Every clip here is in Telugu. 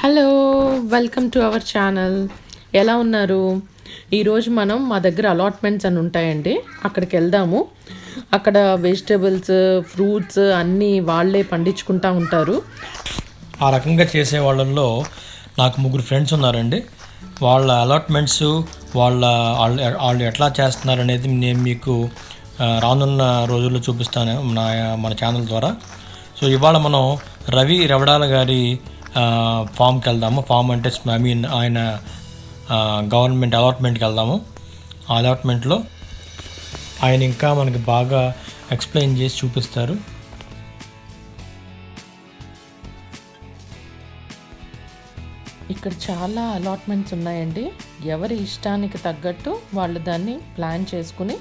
Hello welcome to our channel. ఎలా ఉన్నారు? ఈరోజు మనం మా దగ్గర అలాట్మెంట్స్ అని ఉంటాయండి, అక్కడికి వెళ్దాము. అక్కడ వెజిటబుల్స్, ఫ్రూట్స్ అన్నీ వాళ్ళే పండించుకుంటూ ఉంటారు. ఆ రకంగా చేసే వాళ్ళల్లో నాకు ముగ్గురు ఫ్రెండ్స్ ఉన్నారండి. వాళ్ళ అలాట్మెంట్స్ వాళ్ళు ఎట్లా చేస్తున్నారు అనేది నేను మీకు రానున్న రోజుల్లో చూపిస్తాను మన ఛానల్ ద్వారా. సో ఇవాళ మనం రవి రవడాల గారి ఫామ్కి వెళ్దాము. ఫామ్ అంటే ఐ మీన్ ఆయన గవర్నమెంట్ అలాట్మెంట్కి వెళ్దాము. ఆ అలాట్మెంట్లో ఆయన ఇంకా మనకి బాగా ఎక్స్ప్లెయిన్ చేసి చూపిస్తారు. ఇక్కడ చాలా అలాట్మెంట్స్ ఉన్నాయండి. ఎవరి ఇష్టానికి తగ్గట్టు వాళ్ళు దాన్ని ప్లాన్ చేసుకుని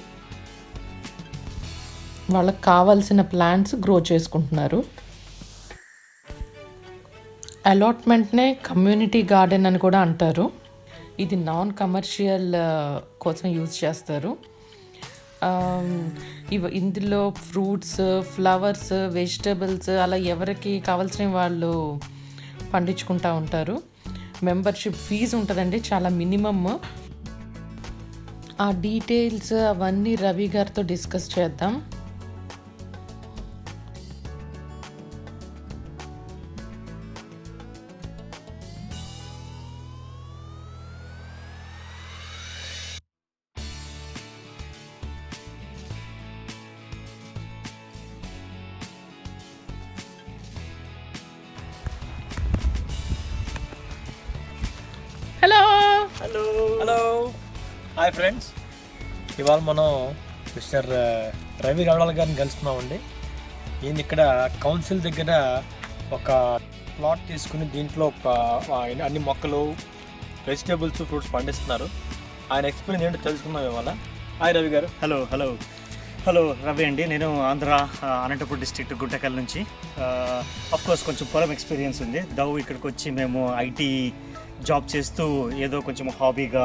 వాళ్ళకి కావాల్సిన ప్లాంట్స్ గ్రో చేసుకుంటున్నారు. అలాట్మెంట్నే కమ్యూనిటీ గార్డెన్ అని కూడా అంటారు. ఇది నాన్ కమర్షియల్ కోసం యూజ్ చేస్తారు. ఇందులో ఫ్రూట్స్, ఫ్లవర్స్, వెజిటబుల్స్ అలా ఎవరికి కావాల్సిన వాళ్ళు పండించుకుంటూ ఉంటారు. మెంబర్షిప్ ఫీజు ఉంటుందండి, చాలా మినిమమ్. ఆ డీటెయిల్స్ అవన్నీ రవి గారితో డిస్కస్ చేద్దాం. Hello hello hello hi friends. ఇవాళ మనం మిస్టర్ రవి రవడాల గారిని కలుస్తున్నామండి. ఈయన ఇక్కడ కౌన్సిల్ దగ్గర ఒక ప్లాట్ తీసుకుని దీంట్లో అన్ని మొక్కలు, వెజిటేబుల్స్, ఫ్రూట్స్ పండిస్తున్నారు. ఆయన ఎక్స్పీరియన్స్ ఏంటో తెలుసుకుందాం ఇవాళ. హాయ్ రవి గారు. హలో హలో హలో రవి అండి. నేను ఆంధ్ర అనంతపూర్ డిస్ట్రిక్ట్ గుంటకల్ నుంచి. కోర్స్ కొంచెం పొలం ఎక్స్పీరియన్స్ ఉంది. ఇక్కడికి వచ్చి మేము ఐటీ జాబ్ చేస్తూ ఏదో కొంచెం హాబీగా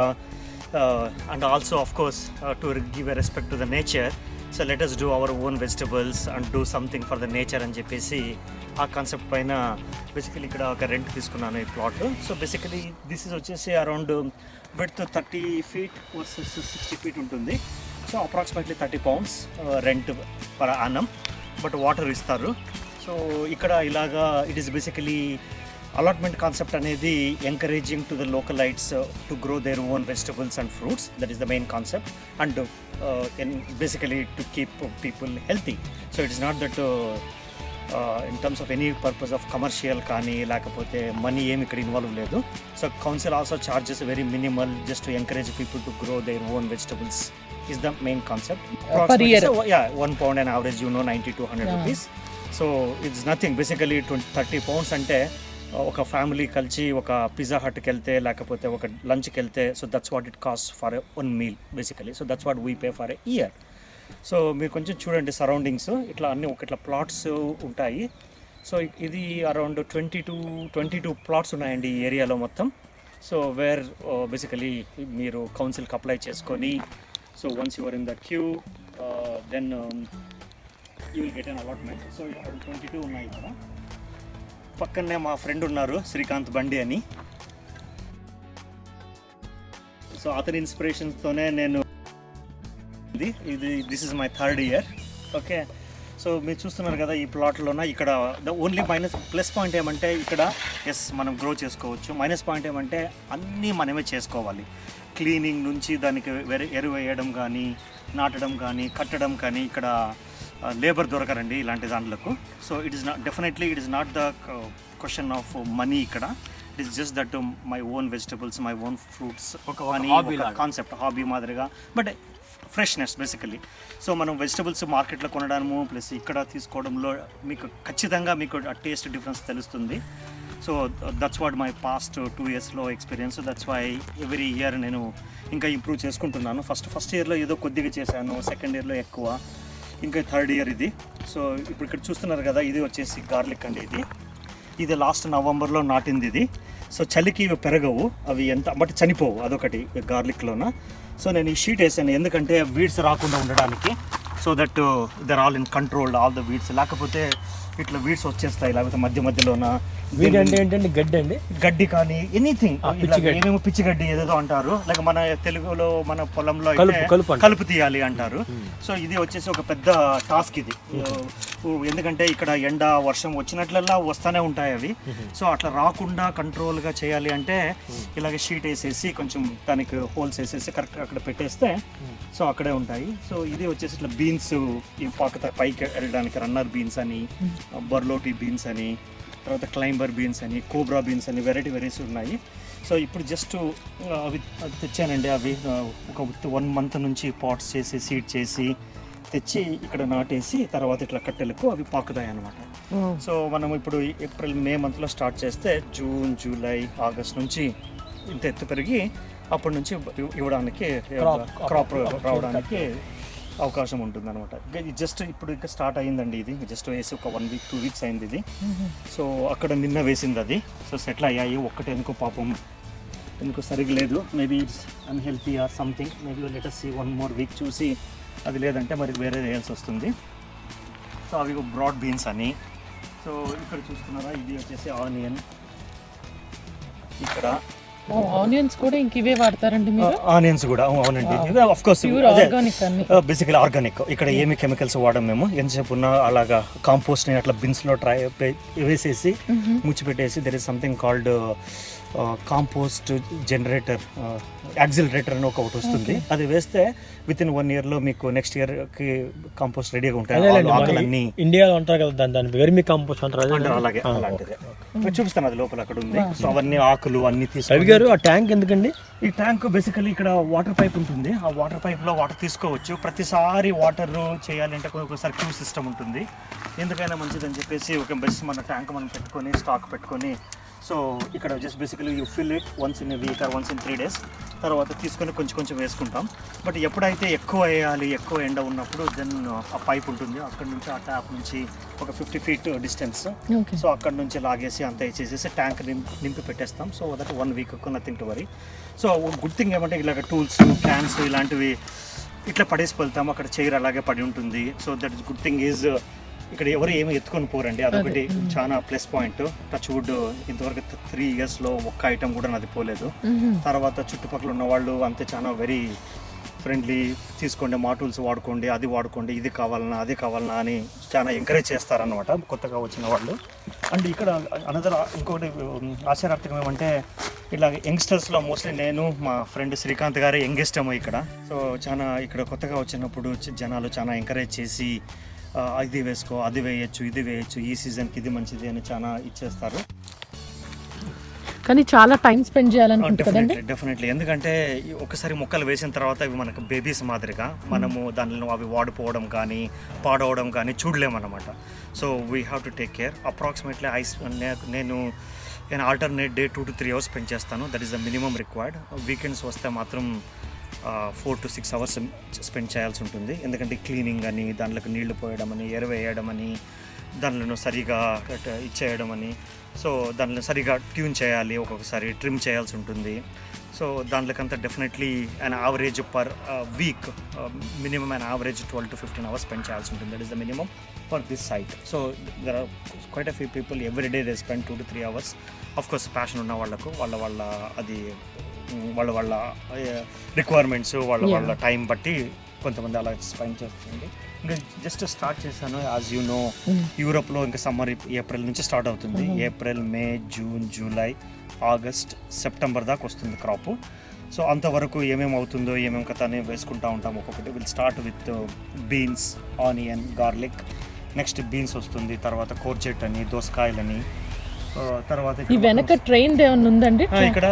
and also course to give a respect to the nature. So let us do our own vegetables and do something for the nature అని చెప్పేసి ఆ కాన్సెప్ట్ పైన బేసికలీ ఇక్కడ ఒక రెంట్ తీసుకున్నాను ఈ plot. So basically this is వచ్చేసి around width 30 feet versus 60 feet ఉంటుంది. So approximately 30 pounds rent per annum, but water ఇస్తారు. సో ఇక్కడ ఇలాగా it is basically allotment concept అనేది encouraging to the localites to grow their own vegetables and fruits. That is the main concept. And basically to keep people healthy. So it is not that in terms of any purpose of commercial కానీ లేకపోతే మనీ ఏమి ఇక్కడ ఇన్వాల్వ్ లేదు. So council also charges very minimal just to encourage people to grow their own vegetables is the main concept. Per year. So, yeah, 1 pound an average, 90 to 100 rupees. So it's nothing. Basically 30 pounds అంటే ఒక ఫ్యామిలీ కలిసి ఒక పిజ్జా హట్కి వెళ్తే లేకపోతే ఒక లంచ్కి వెళ్తే, so that's what it cost for one meal basically. So that's what we pay for a year. So మీరు కొంచెం చూడండి సరౌండింగ్స్, ఇట్లా అన్ని ఇట్లా ప్లాట్స్ ఉంటాయి. సో ఇది అరౌండ్ 22 ప్లాట్స్ ఉన్నాయండి ఈ ఏరియాలో మొత్తం. సో వేర్ బేసికలీ మీరు కౌన్సిల్కి అప్లై చేసుకొని, so once you are in the queue, then you will get an allotment. So 22 ఉన్నాయి ఇక్కడ. పక్కనే మా ఫ్రెండ్ ఉన్నారు శ్రీకాంత్ బండి అని. సో అతని ఇన్స్పిరేషన్స్తోనే నేను this is my 3rd year. Okay, so మీరు చూస్తున్నారు కదా ఈ ప్లాట్లోన. ఇక్కడ ద ఓన్లీ ప్లస్ పాయింట్ ఏమంటే ఇక్కడ మనం గ్రో చేసుకోవచ్చు. మైనస్ పాయింట్ ఏమంటే అన్నీ మనమే చేసుకోవాలి. క్లీనింగ్ నుంచి దానికి ఎరువు వేయడం కానీ, నాటడం కానీ, కట్టడం కానీ ఇక్కడ లేబర్ దొరకరండి ఇలాంటి దాంట్లకు. So it is not the question of money ఇక్కడ. It is just that my own vegetables, my own fruits, ఒక కాన్సెప్ట్ హాబీ మాదిరిగా, బట్ ఫ్రెష్నెస్ బేసికలీ. సో మనం వెజిటబుల్స్ మార్కెట్లో కొనడము ప్లస్ ఇక్కడ తీసుకోవడంలో మీకు ఖచ్చితంగా మీకు ఆ టేస్ట్ డిఫరెన్స్ తెలుస్తుంది. So that's what my past 2 yearsలో experience. That's why every year నేను ఇంకా ఇంప్రూవ్ చేసుకుంటున్నాను. ఫస్ట్ ఇయర్లో ఏదో కొద్దిగా చేశాను, సెకండ్ ఇయర్లో ఎక్కువ, ఇంకా 3rd year ఇది. సో ఇప్పుడు ఇక్కడ చూస్తున్నారు కదా, ఇది వచ్చేసి గార్లిక్ అండి. ఇది లాస్ట్ నవంబర్లో నాటింది ఇది. సో చలికి ఇవి పెరగవు, అవి ఎంత బట్ చనిపోవు, అదొకటి గార్లిక్లోన. సో నేను ఈ షీట్ వేసాను ఎందుకంటే వీడ్స్ రాకుండా ఉండడానికి. So that they're all in controlled all the weeds. లేకపోతే ఇట్లా వీడ్స్ వచ్చేస్తాయి, లేకపోతే మధ్య మధ్యలోన వీడి అంటే ఏంటంటే గడ్డి అండి, గడ్డి కానీ ఎనీథింగ్, ఏమేమో పిచ్చి గడ్డి ఏదేదో అంటారు, లేక మన తెలుగులో మన పొలంలో అయితే కలుపు తీయాలి అంటారు. సో ఇది వచ్చేసి ఒక పెద్ద టాస్క్ ఇది. ఎందుకంటే ఇక్కడ ఎండ వర్షం వచ్చినట్లల్లా వస్తూనే ఉంటాయి అవి. సో అట్లా రాకుండా కంట్రోల్గా చేయాలి అంటే ఇలాగ షీట్ వేసేసి కొంచెం దానికి హోల్స్ వేసేసి కరెక్ట్గా అక్కడ పెట్టేస్తే సో అక్కడే ఉంటాయి. సో ఇది వచ్చేసి ఇట్లా బీన్స్, ఈ పైకి వెళ్ళడానికి రన్నర్ బీన్స్ అని, బర్లోటి బీన్స్ అని, తర్వాత క్లైంబర్ బీన్స్ అని, కోబ్రా బీన్స్ అని వెరైటీస్ ఉన్నాయి. సో ఇప్పుడు జస్ట్ అవి తెచ్చానండి. అవి ఒక 1 month నుంచి పాట్స్ చేసి సీడ్ చేసి తెచ్చి ఇక్కడ నాటేసి తర్వాత ఇట్లా కట్టెలకు అవి పాకుతాయి అన్నమాట. సో మనం ఇప్పుడు ఏప్రిల్ మే మంత్లో స్టార్ట్ చేస్తే జూన్ జూలై ఆగస్ట్ నుంచి ఇంత ఎత్తు పెరిగి అప్పటి నుంచి ఇవ్వడానికి క్రాప్ రావడానికి అవకాశం ఉంటుంది అనమాట. జస్ట్ ఇప్పుడు ఇంకా స్టార్ట్ అయ్యిందండి. ఇది జస్ట్ వేసి ఒక 1 week 2 weeks అయింది ఇది. సో అక్కడ నిన్న వేసింది అది. సో సెటిల్ అయ్యాయి. ఒక్కటి ఎందుకో పాపం ఎందుకో సరిగ్గా లేదు. Maybe it's unhealthy or something. Maybe let us see 1 more week చూసి అది లేదంటే మరి వేరే వేయాల్సి వస్తుంది. సో అవి బ్రాడ్ బీన్స్ అని. సో ఇక్కడ చూస్తున్నారా, ఇది వచ్చేసి ఆనియన్. ఇక్కడ ఆనియన్స్ కూడా ఇంక ఇవే వాడతారండి మీరు? ఆనియన్స్ కూడా అవునండి, ఆఫ్ కోర్స్ బేసికలీ ఆర్గానిక్. ఇక్కడ ఏమి కెమికల్స్ వాడడం మేము. ఎంతసేపు ఉన్నా అలాగా కాంపోస్ట్ అట్లా బిన్స్లో వేసేసి ముచ్చిపెట్టేసి there is something called compost generator, accelerator అని ఒకటి వస్తుంది. అది వేస్తే విత్ ఇన్ 1 yearలో మీకు నెక్స్ట్ ఇయర్కి కాంపోస్ట్ రెడీగా ఉంటాయి. ఇండియాలో అంటారు కదా దాన్ని వెర్మి కాంపోస్ట్ అంటారు, అలాగే అలాంటిదే చూపిస్తాను. అది లోపల అక్కడ ఉంది. సో అవన్నీ ఆకులు అన్ని రవి గారు, ఆ ట్యాంక్ ఎందుకండి? ఈ ట్యాంక్ బేసికలీ ఇక్కడ వాటర్ పైప్ ఉంటుంది. ఆ వాటర్ పైప్లో వాటర్ తీసుకోవచ్చు. ప్రతిసారి వాటర్ చేయాలి అంటే ఒకసారి క్యూ సిస్టమ్ ఉంటుంది. ఎందుకైనా మంచిదని చెప్పేసి ఒక బెస్ట్ మన ట్యాంక్ మనం పెట్టుకొని స్టాక్ పెట్టుకొని, సో ఇక్కడ just basically you fill it once in week or once in 3 days. తర్వాత తీసుకొని కొంచెం కొంచెం వేసుకుంటాం. బట్ ఎప్పుడైతే ఎక్కువ వేయాలి, ఎక్కువ ఎండ ఉన్నప్పుడు దెన్ ఆ పైప్ ఉంటుంది. అక్కడ నుంచి ఆ ట్యాప్ నుంచి ఒక 50 feet డిస్టెన్స్. సో అక్కడ నుంచి లాగేసి అంతా ఇచ్చేసేసి ట్యాంక్ నింపి పెట్టేస్తాం. So that 1 week nothing to worry. So good thing ఏమంటే ఇలాగ టూల్స్, క్యాన్స్ ఇలాంటివి ఇట్లా పడేసి వెళ్తాం. అక్కడ చైర్ అలాగే పడి ఉంటుంది. So that is good thing is ఇక్కడ ఎవరు ఏమి ఎత్తుకొని పోరండి. అదొకటి చాలా ప్లస్ పాయింట్. టచ్ వుడ్ ఇంతవరకు 3 yearsలో ఒక్క ఐటమ్ కూడా నాది పోలేదు. తర్వాత చుట్టుపక్కల ఉన్న వాళ్ళు అంతే చాలా వెరీ ఫ్రెండ్లీ. తీసుకోండి, మా టూల్స్ వాడుకోండి, అది వాడుకోండి, ఇది కావాలన్నా అది కావాలన్నా అని చాలా ఎంకరేజ్ చేస్తారనమాట కొత్తగా వచ్చిన వాళ్ళు. అండ్ ఇక్కడ అనదర్ ఇంకొకటి ఆశ్చర్యార్థకం ఏమంటే ఇలా యంగ్స్టర్స్లో మోస్ట్లీ నేను, మా ఫ్రెండ్ శ్రీకాంత్ గారే యంగెస్ట్ ఏమో ఇక్కడ. సో చాలా ఇక్కడ కొత్తగా వచ్చినప్పుడు జనాలు చాలా ఎంకరేజ్ చేసి ఇది వేసుకో, అది వేయచ్చు, ఇది వేయచ్చు, ఈ సీజన్కి ఇది మంచిది అని చాలా ఇచ్చేస్తారు. కానీ చాలా టైం స్పెండ్ చేయాలనుకుంటుందండి. డెఫినెట్లీ. ఎందుకంటే ఒకసారి మొక్కలు వేసిన తర్వాత ఇవి మనకు బేబీస్ మాదిరిగా మనము దానిలో అవి వాడిపోవడం కానీ పాడవడం కానీ చూడలేమన్నమాట. So we have to take care. Approximately నేను alternate day 2 to 3 hours spend చేస్తాను. That is the minimum required. Weekends వస్తే మాత్రం 4 to 6 hours స్పెండ్ చేయాల్సి ఉంటుంది. ఎందుకంటే క్లీనింగ్ అని, దాంట్లోకి నీళ్లు పోయడం అని, ఎరువేయడం అని, దానిలో సరిగా ఇచ్చేయడం అని, సో దానిలో సరిగా ట్యూన్ చేయాలి, ఒక్కొక్కసారి ట్రిమ్ చేయాల్సి ఉంటుంది. సో దాంట్లోకంతా definitely an average per week minimum an average 12 to 15 hours spend చేయాల్సి ఉంటుంది. That is the minimum for this site. So there are quite a few people every day they spend 2 to 3 hours. Of course passion ఉన్న వాళ్ళకు వాళ్ళ అది వాళ్ళ రిక్వైర్మెంట్స్ వాళ్ళ టైం బట్టి కొంతమంది అలా స్పెండ్ చేస్తుంది. ఇంకా జస్ట్ స్టార్ట్ చేశాను. యాజ్ యూ నో, యూరోప్లో ఇంకా సమ్మర్ ఏప్రిల్ నుంచి స్టార్ట్ అవుతుంది. ఏప్రిల్, మే, జూన్, జూలై, ఆగస్ట్, సెప్టెంబర్ దాకా వస్తుంది క్రాప్. సో అంతవరకు ఏమేమి అవుతుందో ఏమేమి కథ అని వేసుకుంటూ ఉంటాం ఒక్కొక్కటి. Will start with beans, onion, garlic. Next beans వస్తుంది, తర్వాత కోర్చెట్ అని, దోసకాయలని, తర్వాత ఈ వెనక ట్రైన్ ఏమన్నా ఉందండి? ఇక్కడ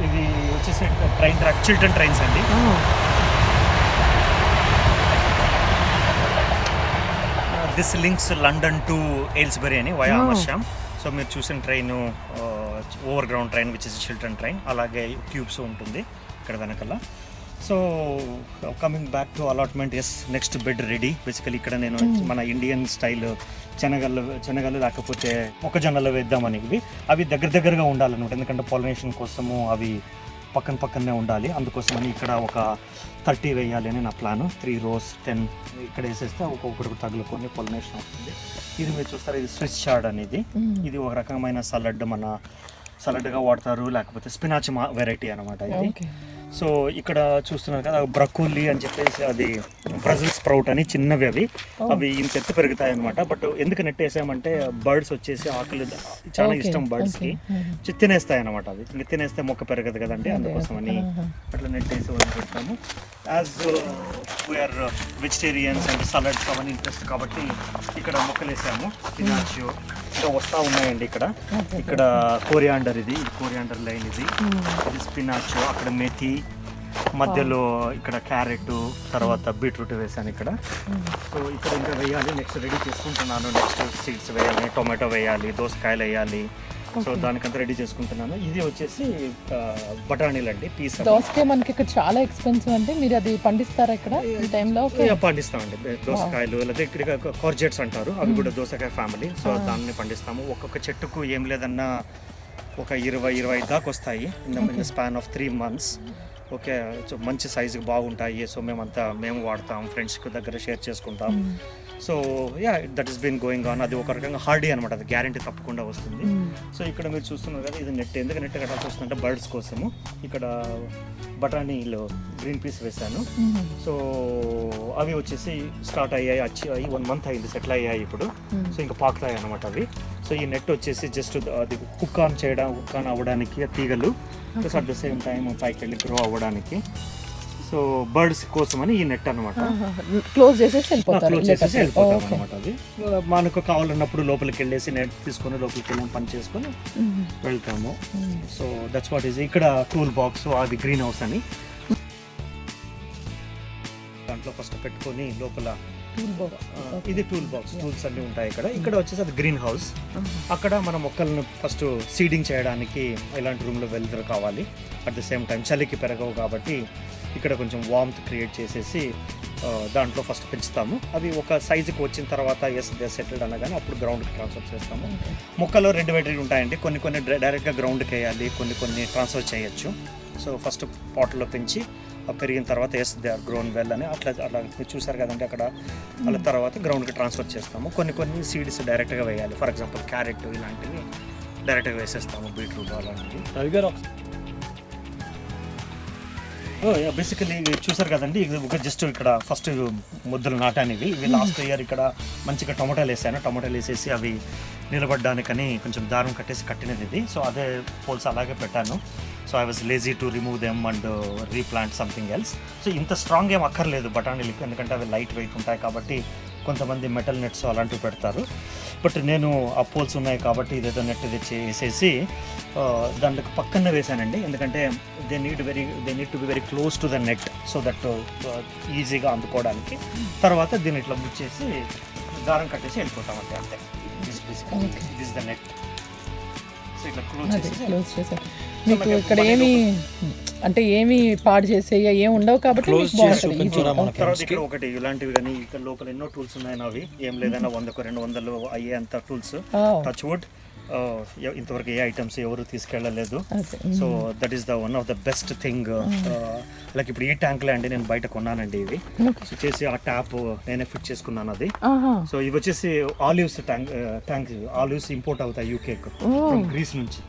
ఇది వచ్చేసి ట్రైన్ ట్రాక్, చిల్డ్రన్ ట్రైన్స్ అండి. This links London to Aylesbury అని వయా అమర్షామ్. సో మీరు చూసిన train over ground train which is Chiltern train. అలాగే ట్యూబ్స్ ఉంటుంది ఇక్కడ వెనకాల. So coming back to allotment, as next bed ready. Basically ఇక్కడ నేను మన ఇండియన్ స్టైల్ శనగలు లేకపోతే మొక్కజొన్నలు వేద్దామని. అవి దగ్గరగా ఉండాలన్నమాట. ఎందుకంటే పాలినేషన్ కోసము అవి పక్కన పక్కనే ఉండాలి. అందుకోసమని ఇక్కడ ఒక 30 వేయాలి అని నా ప్లాన్. 3 rows 10 ఇక్కడ వేసేస్తే ఒక్కొక్కరికి తగులుకొని పొలినేషన్ అవుతుంది. ఇది మీరు చూస్తారు, ఇది స్విస్ చార్డ్ అనేది. ఇది ఒక రకమైన సలాడ్గా వాడతారు, లేకపోతే స్పినాచ్ వెరైటీ అనమాట ఇది. సో ఇక్కడ చూస్తున్నారు కదా బ్రకోలీ అని చెప్పేసి, అది బ్రజిల్ స్ప్రౌట్ అని చిన్నవి అవి ఇంత ఎత్తు పెరుగుతాయి అనమాట. బట్ ఎందుకు నెట్టేసామంటే బర్డ్స్ వచ్చేసి ఆకులు చాలా ఇష్టం బర్డ్స్కి, తినేస్తాయి అనమాట. అవి తినేస్తే మొక్క పెరగదు కదండి, అందుకోసమని అట్లా నెట్టేసి వదిలిపెడతాము. As we're vegetarians and salads అవన్నీ ఇంట్రెస్ట్ కాబట్టి ఇక్కడ మొక్కలు వేసాము. స్పినాచ్ ఇంకా వస్తూ ఉన్నాయండి. ఇక్కడ కోరియాండర్, ఇది కోరియాండర్ లైన్, ఇది స్పినాచ్, అక్కడ మెథి, మధ్యలో ఇక్కడ క్యారెట్, తర్వాత బీట్రూట్ వేసాను ఇక్కడ. సో ఇక్కడ ఇంకా వేయాలి, నెక్స్ట్ రెడీ చేసుకుంటున్నాను. నెక్స్ట్ సీడ్స్ వేయాలి, టొమాటో వేయాలి, దోసకాయలు వేయాలి. సో దానికంతా రెడీ చేసుకుంటున్నాను. ఇది వచ్చేసి బఠానీలు అండి, పీస్. దోసకాయ మనకి ఇక్కడ చాలా ఎక్స్పెన్సివ్ అంటే మీరు అది పండిస్తారా ఇక్కడ ఈ టైంలో? పండిస్తామండి దోసకాయలు, లేదా ఇక్కడ కార్జెట్స్ అంటారు, అవి కూడా దోసకాయ ఫ్యామిలీ. సో దాన్ని పండిస్తాము. ఒక్కొక్క చెట్టుకు ఏం లేదన్నా ఒక 20-25 దాకా వస్తాయి in the span of 3 months. Okay, so మంచి సైజుకి బాగుంటాయి. సో మేము వాడతాం, ఫ్రెండ్స్కి దగ్గర షేర్ చేసుకుంటాం. So that is been going on. అది ఒక రకంగా హార్డీ అనమాట, అది గ్యారంటీ తప్పకుండా వస్తుంది. సో ఇక్కడ మీరు చూస్తున్నారు కదా, ఇది నెట్. ఎందుకు నెట్ కట్టాల్సి వస్తుందంటే బర్డ్స్ కోసము. ఇక్కడ బఠానీలో గ్రీన్ పీస్ వేసాను. సో అవి వచ్చేసి స్టార్ట్ అయ్యాయి, 1 month అయింది, సెటిల్ అయ్యాయి ఇప్పుడు. సో ఇంకా పాకుతాయి అనమాట అవి. సో ఈ నెట్ వచ్చేసి జస్ట్ అది కుక్ ఆన్ అవ్వడానికి తీగలు, plus at the same time పైకి వెళ్ళి గ్రో అవ్వడానికి. సో బర్డ్స్ కోసమని ఈ నెట్ అనమాట. క్లోజ్ చేసేసి వెళ్ళిపోతాం అనమాట. అది మనకు కావాలన్నప్పుడు లోపలికి వెళ్ళేసి నెట్ తీసుకొని లోపలికి వెళ్ళి పని చేసుకొని వెళ్తాము. So that's what is. ఇక్కడ టూల్ బాక్స్, అది గ్రీన్ హౌస్ అని, దాంట్లో ఫస్ట్ పెట్టుకొని లోపల ఇది టూల్ బాక్స్, టూల్స్ అన్నీ ఉంటాయి ఇక్కడ. ఇక్కడ వచ్చేసి అది గ్రీన్ హౌస్. అక్కడ మన మొక్కలను ఫస్ట్ సీడింగ్ చేయడానికి ఇలాంటి రూమ్లో వెళ్తారు కావాలి. అట్ ద సేమ్ టైం చలికి పెరగవు కాబట్టి ఇక్కడ కొంచెం వార్మ్త్ క్రియేట్ చేసేసి దాంట్లో ఫస్ట్ పెంచుతాము. అవి ఒక సైజుకి వచ్చిన తర్వాత దే సెటిల్డ్ అనగానే అప్పుడు గ్రౌండ్కి ట్రాన్స్ఫర్ చేస్తాము. మొక్కలు 2 వెరైటీ ఉంటాయండి. కొన్ని డైరెక్ట్గా గ్రౌండ్కి వేయాలి, కొన్ని ట్రాన్స్ఫర్ చేయొచ్చు. సో ఫస్ట్ పాట్లో పెంచి పెరిగిన తర్వాత దే ఆర్ గ్రోన్ వెల్ అని అట్లా మీరు చూసారు కదండి అక్కడ. అలా తర్వాత గ్రౌండ్కి ట్రాన్స్ఫర్ చేస్తాము. కొన్ని సీడ్స్ డైరెక్ట్గా వేయాలి. ఫర్ ఎగ్జాంపుల్ క్యారెట్ ఇలాంటివి డైరెక్ట్గా వేసేస్తాము, బీట్రూట్ అలాంటివి. బేసికలీ చూసారు కదండి, ఒక జస్ట్ ఇక్కడ ఫస్ట్ ముద్దలు నాటానివి. ఇవి లాస్ట్ ఇయర్ ఇక్కడ మంచిగా టొమాటోలు వేసాను. టొమాటోలు వేసేసి అవి నిలబడ్డానికని కొంచెం దారం కట్టినది ఇది. సో అదే పోల్స్ అలాగే పెట్టాను. So I was lazy to remove them and replant something else. So ఇంత స్ట్రాంగ్ ఏం అక్కర్లేదు బఠానీలకి, ఎందుకంటే అవి లైట్ వెయిట్ ఉంటాయి కాబట్టి. కొంతమంది మెటల్ నెట్స్ అలాంటివి పెడతారు, బట్ నేను ఆ పోల్స్ ఉన్నాయి కాబట్టి ఇదేదో నెట్ తెచ్చి వేసేసి దానికి పక్కనే వేసానండి. ఎందుకంటే they need to be very close to the net, so that ఈజీగా అందుకోవడానికి. తర్వాత దీన్ని ఇట్లా ముచ్చేసి దారం కట్టేసి వెళ్ళిపోతాం అంటే దిస్ ద నెట్. సో ఇట్లా క్లోజ్ చేసి మీకు ఇక్కడ ఏమి పాడు చేసేయ ఏం ఉండవు కాబట్టి తర్వాత ఇక్కడ ఒకటి ఇలాంటివి కానీ ఇక్కడ లోపల ఎన్నో టూల్స్ ఉన్నాయి. అవి ఏం లేదన్నా 100-200 అయ్యే అంత టూల్స్. టచ్ వుడ్ ఇంతవరకు ఏ ఐటమ్స్ ఎవరు తీసుకెళ్ళలేదు. So that is the one of the best thing. Like ఇప్పుడు ఈ ట్యాంక్లే అండి నేను బయట కొన్నానండి ఇవి. సో చేసి ఆ ట్యాప్ నేనే ఫిట్ చేసుకున్నాను అది. సో ఇవి వచ్చేసి ఆలివ్స్ ట్యాంక్ ఆలివ్స్ ఇంపోర్ట్ అవుతాయి యూకే గ్రీస్ నుంచి.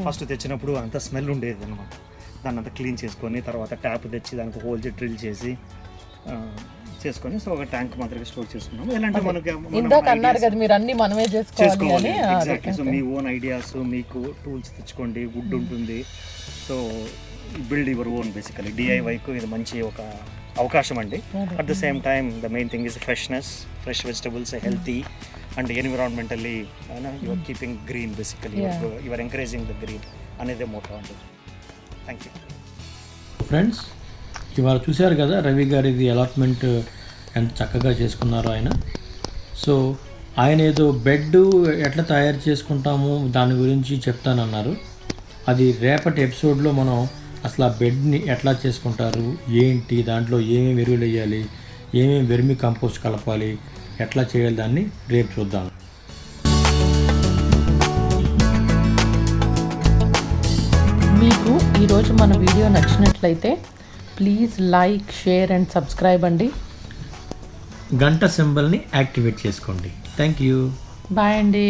ఫస్ట్ తెచ్చినప్పుడు అంత స్మెల్ ఉండేది అనమాట. దాన్ని అంతా క్లీన్ చేసుకొని తర్వాత ట్యాప్ తెచ్చి దానికి హోల్ డ్రిల్ చేసి చేసుకొని సో ఒక ట్యాంక్ మాత్రమే స్టోర్ చేసుకున్నాము. ఎలాంటి మనకి అన్నారు కదా మీరు అన్ని మనమే చేసుకోవాలి. ఎగ్జాక్ట్లీ. సో మీ ఓన్ ఐడియాస్, మీకు టూల్స్ తెచ్చుకోండి, వుడ్ ఉంటుంది. So build your own. Basically డిఐవైకు ఇది మంచి ఒక అవకాశం అండి. At the same time the main thing is fresh vegetables, healthy and environmentally you are keeping green. Basically you are encouraging the green అనేది మోటో అండి. Thank you friends. ఇవాళ చూశారు కదా రవి గారిది అలాట్మెంట్ ఎంత చక్కగా చేసుకున్నారో ఆయన. సో ఆయన ఏదో బెడ్ ఎట్లా తయారు చేసుకుంటాము దాని గురించి చెప్తానన్నారు. అది రేపటి ఎపిసోడ్లో మనం అసలు ఆ బెడ్ని ఎట్లా చేసుకుంటారు, ఏంటి, దాంట్లో ఏమేమి ఎరువులు వేయాలి, ఏమేమి వెర్మి కంపోస్ట్ కలపాలి, ఎట్లా చేయాలి దాన్ని రేపు చూద్దాం. మీకు ఈరోజు మన వీడియో నచ్చినట్లయితే please like, share and subscribe అండి. గంట సింబల్ని యాక్టివేట్ చేసుకోండి. Thank you. బాయ్ అండి.